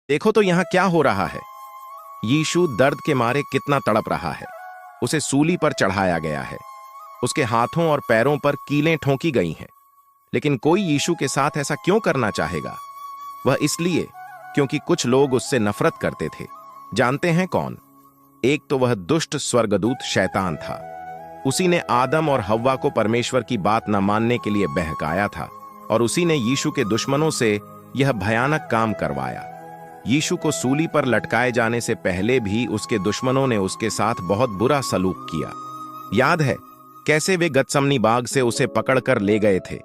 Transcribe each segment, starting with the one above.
देखो तो यहाँ क्या हो रहा है। यीशु दर्द के मारे कितना तड़प रहा है। उसे सूली पर चढ़ाया गया है। उसके हाथों और पैरों पर कीलें ठोंकी गई हैं। लेकिन कोई यीशु के साथ ऐसा क्यों करना चाहेगा? वह इसलिए क्योंकि कुछ लोग उससे नफरत करते थे। जानते हैं कौन? एक तो वह दुष्ट स्वर्गदूत शैतान था। उसी ने आदम और हव्वा को परमेश्वर की बात न मानने के लिए बहकाया था और उसी ने यीशु के दुश्मनों से यह भयानक काम करवाया। यीशु को सूली पर लटकाए जाने से पहले भी उसके दुश्मनों ने उसके साथ बहुत बुरा सलूक किया। याद है कैसे वे गतसमनी बाग से उसे पकड़कर ले गए थे।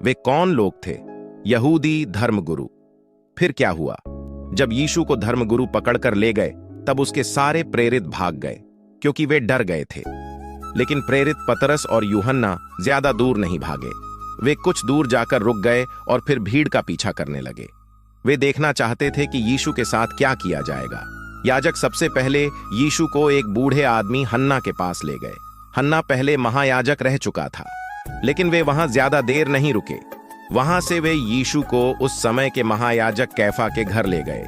वे कौन लोग थे? यहूदी धर्मगुरु। फिर क्या हुआ? जब यीशु को धर्मगुरु पकड़कर ले गए तब उसके सारे प्रेरित भाग गए क्योंकि वे डर गए थे। लेकिन प्रेरित पतरस और यूहन्ना ज्यादा दूर नहीं भागे। वे कुछ दूर जाकर रुक गए और फिर भीड़ का पीछा करने लगे। वे देखना चाहते थे कि यीशु के साथ क्या किया जाएगा। याजक सबसे पहले यीशु को एक बूढ़े आदमी हन्ना के पास ले गए। हन्ना पहले महायाजक रह चुका था, लेकिन वे वहां ज्यादा देर नहीं रुके। वहां से वे यीशु को उस समय के महायाजक कैफा के घर ले गए।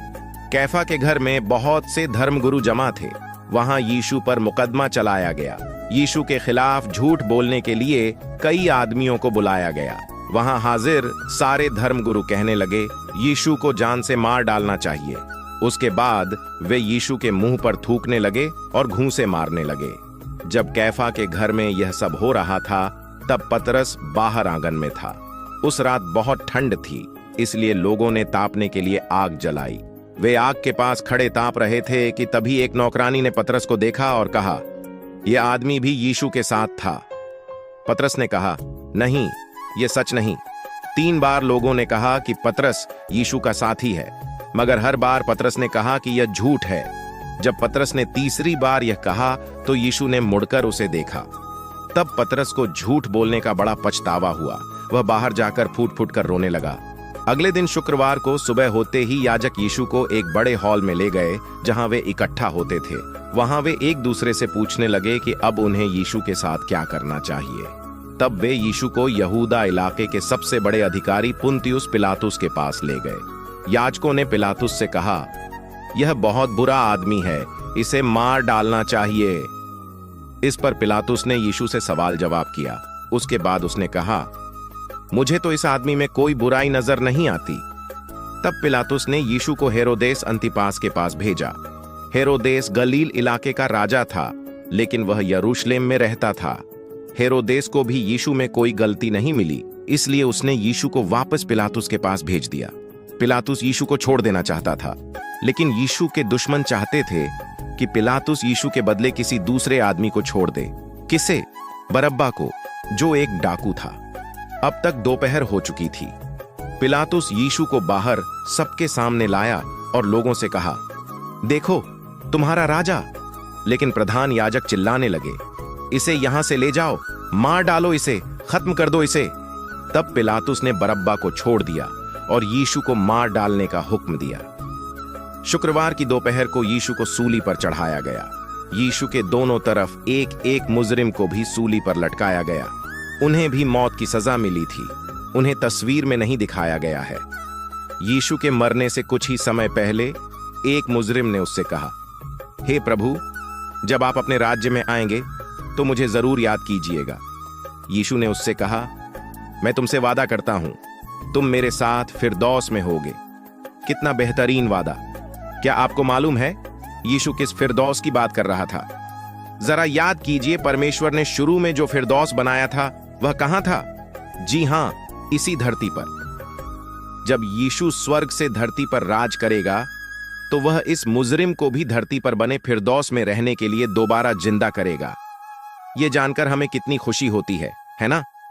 कैफा के घर में बहुत से धर्मगुरु जमा थे। वहां यीशु पर मुकदमा चलाया गया। यीशु के खिलाफ झूठ बोलने के लिए कई आदमियों को बुलाया गया। वहां हाजिर सारे धर्मगुरु कहने लगे यीशु को जान से मार डालना चाहिए। उसके बाद वे यीशु के मुंह पर थूकने लगे और घूंसे मारने लगे। जब कैफा के घर में यह सब हो रहा था तब पतरस बाहर आंगन में था। उस रात बहुत ठंड थी, इसलिए लोगों ने तापने के लिए आग जलाई। वे आग के पास खड़े ताप रहे थे कि तभी एक नौकरानी ने पतरस को देखा और कहा, यह आदमी भी यीशु के साथ था। पतरस ने कहा, नहीं, यह सच नहीं। 3 बार लोगों ने कहा कि पतरस यीशु का साथी है, मगर हर बार पतरस ने कहा कि यह झूठ है। जब पतरस ने तीसरी बार यह कहा तो यीशु ने मुड़कर उसे देखा। तब पतरस को झूठ बोलने का बड़ा पछतावा हुआ। वह बाहर जाकर फूट फूट कर रोने लगा। अगले दिन शुक्रवार को सुबह होते ही याजक यीशु को एक बड़े हॉल में ले गए जहां वे इकट्ठा होते थे। वहां वे एक दूसरे से पूछने लगे कि अब उन्हें यीशु के साथ क्या करना चाहिए। तब वे यीशु को यहूदा इलाके के सबसे बड़े अधिकारी पुन्तियुस पिलातुस के पास ले गए। याजकों ने पिलातुस से कहा, यह बहुत बुरा आदमी है, इसे मार डालना चाहिए। इस पर पिलातुस ने यीशु से सवाल जवाब किया। उसके बाद उसने कहा, मुझे तो इस आदमी में कोई बुराई नजर नहीं आती। तब पिलातुस ने यीशु को हेरोदेस अंतिपास के पास भेजा। हेरोदेस गलील इलाके का राजा था, लेकिन वह यरूशलेम में रहता था। हेरोदेस को भी यीशु में कोई गलती नहीं मिली, इसलिए उसने यीशु को वापस पिलातुस के पास भेज दिया। पिलातुस यीशु को छोड़ देना चाहता था, लेकिन यीशु के दुश्मन चाहते थे कि पिलातुस यीशु के बदले किसी दूसरे आदमी को छोड़ दे। किसे? बरअब्बा को, जो एक डाकू था। अब तक दोपहर हो चुकी थी। पिलातुस यीशु को बाहर सबके सामने लाया और लोगों से कहा, देखो तुम्हारा राजा। लेकिन प्रधान याजक चिल्लाने लगे, इसे यहां से ले जाओ, मार डालो इसे, खत्म कर दो इसे। तब पिलातुस ने बरअब्बा को छोड़ दिया और यीशु को मार डालने का हुक्म दिया। शुक्रवार की दोपहर को यीशु को सूली पर चढ़ाया गया। यीशु के दोनों तरफ एक एक मुजरिम को भी सूली पर लटकाया गया। उन्हें भी मौत की सजा मिली थी। उन्हें तस्वीर में नहीं दिखाया गया है। यीशु के मरने से कुछ ही समय पहले एक मुजरिम ने उससे कहा, हे प्रभु, जब आप अपने राज्य में आएंगे तो मुझे जरूर याद कीजिएगा। यीशु ने उससे कहा, मैं तुमसे वादा करता हूं, तुम मेरे साथ फिरदौस में होगे। कितना बेहतरीन वादा! क्या आपको मालूम है यीशु किस फिरदौस की बात कर रहा था? जरा याद कीजिए, परमेश्वर ने शुरू में जो फिरदौस बनाया था वह कहां था? जी हां, इसी धरती पर। जब यीशु स्वर्ग से धरती पर राज करेगा तो वह इस मुजरिम को भी धरती पर बने फिरदौस में रहने के लिए दोबारा जिंदा करेगा। यह जानकर हमें कितनी खुशी होती है ना?